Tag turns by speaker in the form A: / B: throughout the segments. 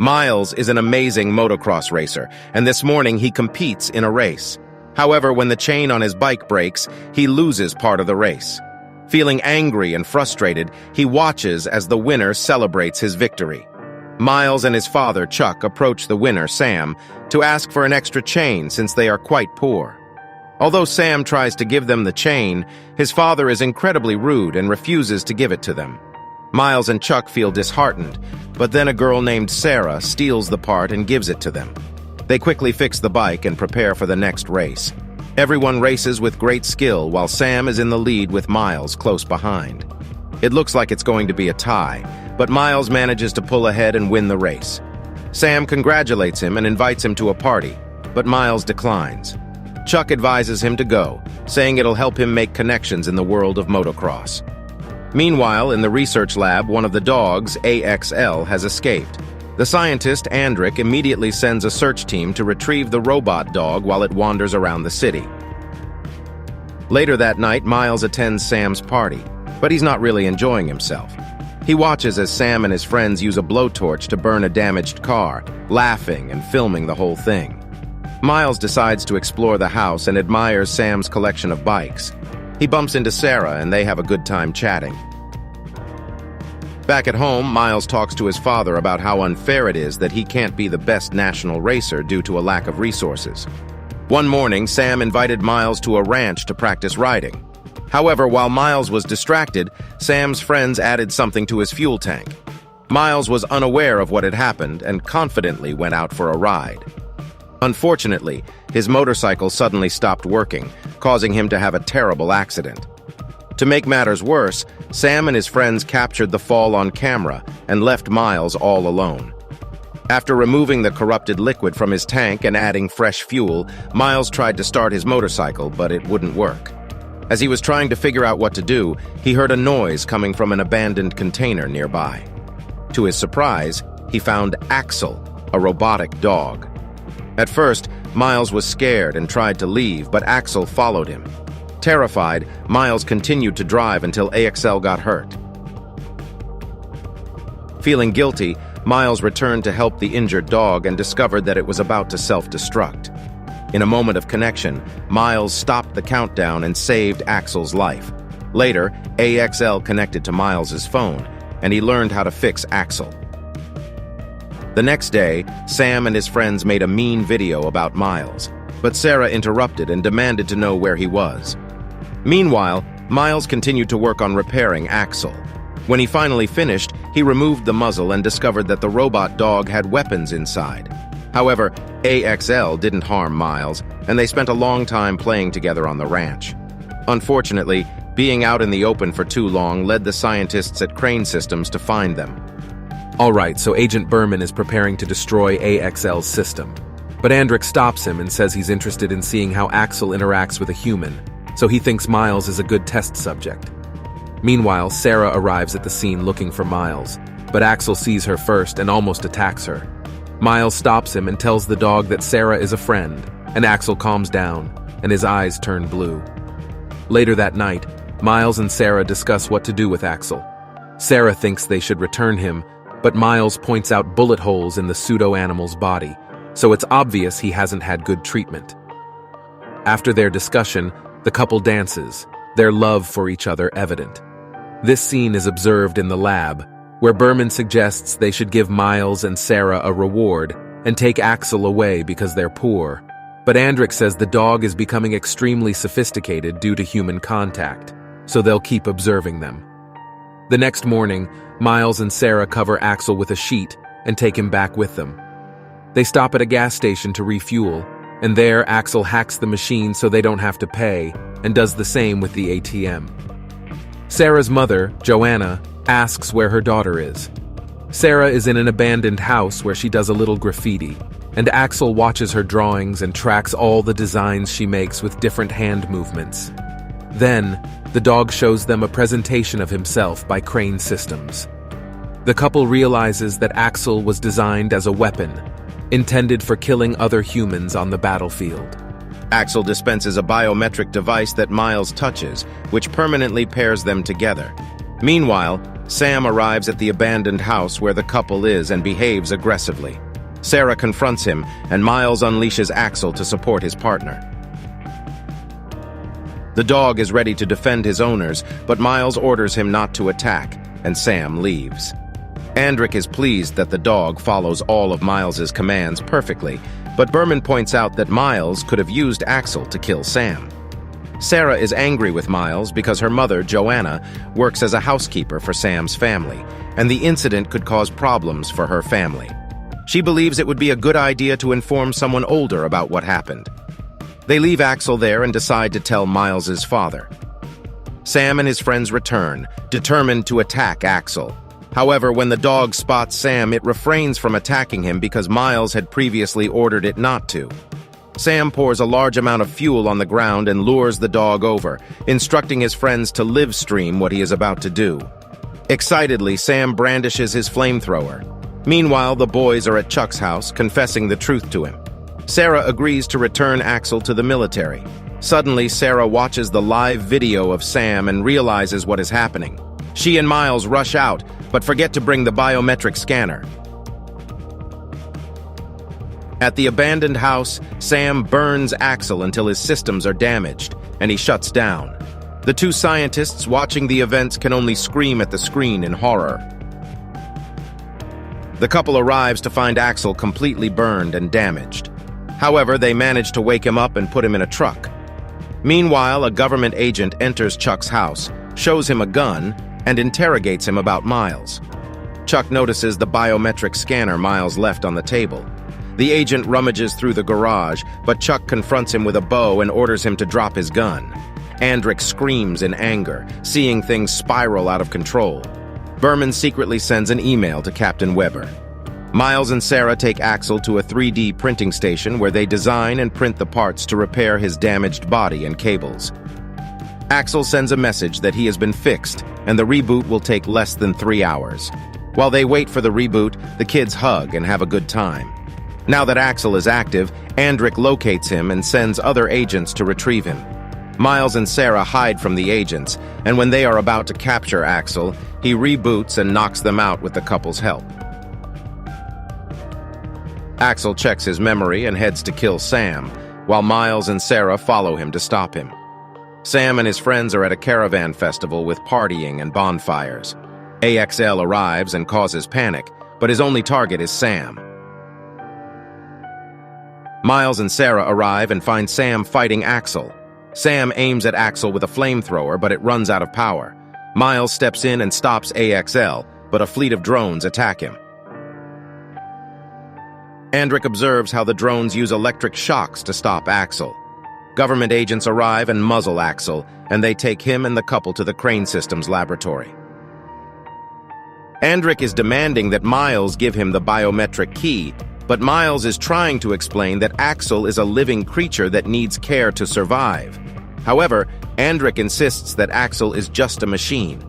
A: Miles is an amazing motocross racer, and this morning he competes in a race. However, when the chain on his bike breaks, he loses part of the race. Feeling angry and frustrated, he watches as the winner celebrates his victory. Miles and his father, Chuck, approach the winner, Sam, to ask for an extra chain since they are quite poor. Although Sam tries to give them the chain, his father is incredibly rude and refuses to give it to them. Miles and Chuck feel disheartened, but then a girl named Sarah steals the part and gives it to them. They quickly fix the bike and prepare for the next race. Everyone races with great skill while Sam is in the lead with Miles close behind. It looks like it's going to be a tie, but Miles manages to pull ahead and win the race. Sam congratulates him and invites him to a party, but Miles declines. Chuck advises him to go, saying it'll help him make connections in the world of motocross. Meanwhile, in the research lab, one of the dogs, AXL, has escaped. The scientist, Andrick, immediately sends a search team to retrieve the robot dog while it wanders around the city. Later that night, Miles attends Sam's party, but he's not really enjoying himself. He watches as Sam and his friends use a blowtorch to burn a damaged car, laughing and filming the whole thing. Miles decides to explore the house and admires Sam's collection of bikes. He bumps into Sarah and they have a good time chatting. Back at home, Miles talks to his father about how unfair it is that he can't be the best national racer due to a lack of resources. One morning, Sam invited Miles to a ranch to practice riding. However, while Miles was distracted, Sam's friends added something to his fuel tank. Miles was unaware of what had happened and confidently went out for a ride. Unfortunately, his motorcycle suddenly stopped working, causing him to have a terrible accident. To make matters worse, Sam and his friends captured the fall on camera and left Miles all alone. After removing the corrupted liquid from his tank and adding fresh fuel, Miles tried to start his motorcycle, but it wouldn't work. As he was trying to figure out what to do, he heard a noise coming from an abandoned container nearby. To his surprise, he found AXL, a robotic dog. At first, Miles was scared and tried to leave, but AXL followed him. Terrified, Miles continued to drive until AXL got hurt. Feeling guilty, Miles returned to help the injured dog and discovered that it was about to self-destruct. In a moment of connection, Miles stopped the countdown and saved AXL's life. Later, AXL connected to Miles's phone, and he learned how to fix AXL. The next day, Sam and his friends made a mean video about Miles, but Sarah interrupted and demanded to know where he was. Meanwhile, Miles continued to work on repairing AXL. When he finally finished, he removed the muzzle and discovered that the robot dog had weapons inside. However, AXL didn't harm Miles, and they spent a long time playing together on the ranch. Unfortunately, being out in the open for too long led the scientists at Crane Systems to find them.
B: Alright, so Agent Berman is preparing to destroy AXL's system. But Andrick stops him and says he's interested in seeing how AXL interacts with a human, so he thinks Miles is a good test subject. Meanwhile, Sarah arrives at the scene looking for Miles, but AXL sees her first and almost attacks her. Miles stops him and tells the dog that Sarah is a friend, and AXL calms down, and his eyes turn blue. Later that night, Miles and Sarah discuss what to do with AXL. Sarah thinks they should return him, but Miles points out bullet holes in the pseudo-animal's body, so it's obvious he hasn't had good treatment. After their discussion, the couple dances, their love for each other evident. This scene is observed in the lab, where Berman suggests they should give Miles and Sarah a reward and take AXL away because they're poor. But Andrick says the dog is becoming extremely sophisticated due to human contact, so they'll keep observing them. The next morning, Miles and Sarah cover AXL with a sheet and take him back with them. They stop at a gas station to refuel, and there AXL hacks the machine so they don't have to pay, and does the same with the ATM. Sarah's mother, Joanna, asks where her daughter is. Sarah is in an abandoned house where she does a little graffiti, and AXL watches her drawings and tracks all the designs she makes with different hand movements. Then, the dog shows them a presentation of himself by Crane Systems. The couple realizes that AXL was designed as a weapon, intended for killing other humans on the battlefield.
A: AXL dispenses a biometric device that Miles touches, which permanently pairs them together. Meanwhile, Sam arrives at the abandoned house where the couple is and behaves aggressively. Sarah confronts him, and Miles unleashes Axel to support his partner. The dog is ready to defend his owners, but Miles orders him not to attack, and Sam leaves. Andric is pleased that the dog follows all of Miles's commands perfectly, but Berman points out that Miles could have used Axel to kill Sam. Sarah is angry with Miles because her mother, Joanna, works as a housekeeper for Sam's family, and the incident could cause problems for her family. She believes it would be a good idea to inform someone older about what happened. They leave Axel there and decide to tell Miles's father. Sam and his friends return, determined to attack Axel. However, when the dog spots Sam, it refrains from attacking him because Miles had previously ordered it not to. Sam pours a large amount of fuel on the ground and lures the dog over, instructing his friends to live stream what he is about to do. Excitedly, Sam brandishes his flamethrower. Meanwhile, the boys are at Chuck's house, confessing the truth to him. Sarah agrees to return Axel to the military. Suddenly, Sarah watches the live video of Sam and realizes what is happening. She and Miles rush out, but forget to bring the biometric scanner. At the abandoned house, Sam burns Axel until his systems are damaged, and he shuts down. The two scientists watching the events can only scream at the screen in horror. The couple arrives to find Axel completely burned and damaged. However, they manage to wake him up and put him in a truck. Meanwhile, a government agent enters Chuck's house, shows him a gun, and interrogates him about Miles. Chuck notices the biometric scanner Miles left on the table. The agent rummages through the garage, but Chuck confronts him with a bow and orders him to drop his gun. Andric screams in anger, seeing things spiral out of control. Berman secretly sends an email to Captain Weber. Miles and Sarah take Axel to a 3D printing station where they design and print the parts to repair his damaged body and cables. Axel sends a message that he has been fixed, and the reboot will take less than 3 hours. While they wait for the reboot, the kids hug and have a good time. Now that Axel is active, Andric locates him and sends other agents to retrieve him. Miles and Sarah hide from the agents, and when they are about to capture Axel, he reboots and knocks them out with the couple's help. Axel checks his memory and heads to kill Sam, while Miles and Sarah follow him to stop him. Sam and his friends are at a caravan festival with partying and bonfires. AXL arrives and causes panic, but his only target is Sam. Miles and Sarah arrive and find Sam fighting Axel. Sam aims at Axel with a flamethrower, but it runs out of power. Miles steps in and stops AXL, but a fleet of drones attack him. Andric observes how the drones use electric shocks to stop Axel. Government agents arrive and muzzle Axel, and they take him and the couple to the Crane Systems laboratory. Andric is demanding that Miles give him the biometric key, but Miles is trying to explain that Axel is a living creature that needs care to survive. However, Andric insists that Axel is just a machine.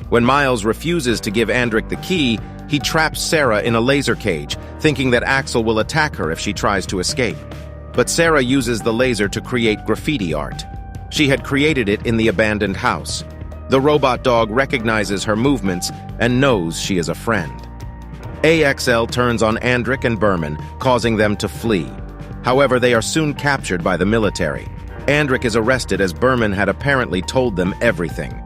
A: When Miles refuses to give Andric the key, he traps Sarah in a laser cage, thinking that Axel will attack her if she tries to escape. But Sarah uses the laser to create graffiti art. She had created it in the abandoned house. The robot dog recognizes her movements and knows she is a friend. AXL turns on Andric and Berman, causing them to flee. However, they are soon captured by the military. Andric is arrested as Berman had apparently told them everything.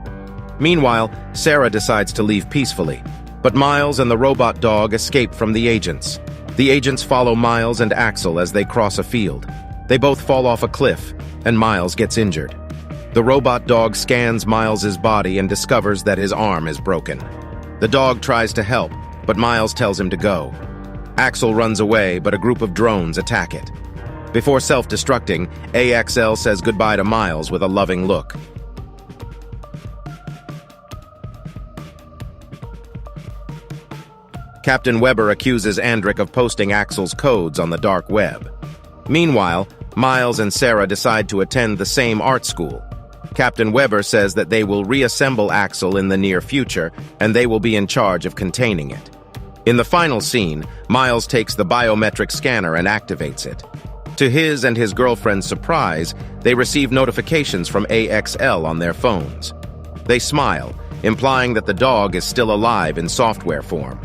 A: Meanwhile, Sarah decides to leave peacefully, but Miles and the robot dog escape from the agents. The agents follow Miles and Axel as they cross a field. They both fall off a cliff, and Miles gets injured. The robot dog scans Miles's body and discovers that his arm is broken. The dog tries to help, but Miles tells him to go. Axel runs away, but a group of drones attack it. Before self-destructing, AXL says goodbye to Miles with a loving look. Captain Weber accuses Andric of posting Axel's codes on the dark web. Meanwhile, Miles and Sarah decide to attend the same art school. Captain Weber says that they will reassemble Axel in the near future, and they will be in charge of containing it. In the final scene, Miles takes the biometric scanner and activates it. To his and his girlfriend's surprise, they receive notifications from AXL on their phones. They smile, implying that the dog is still alive in software form.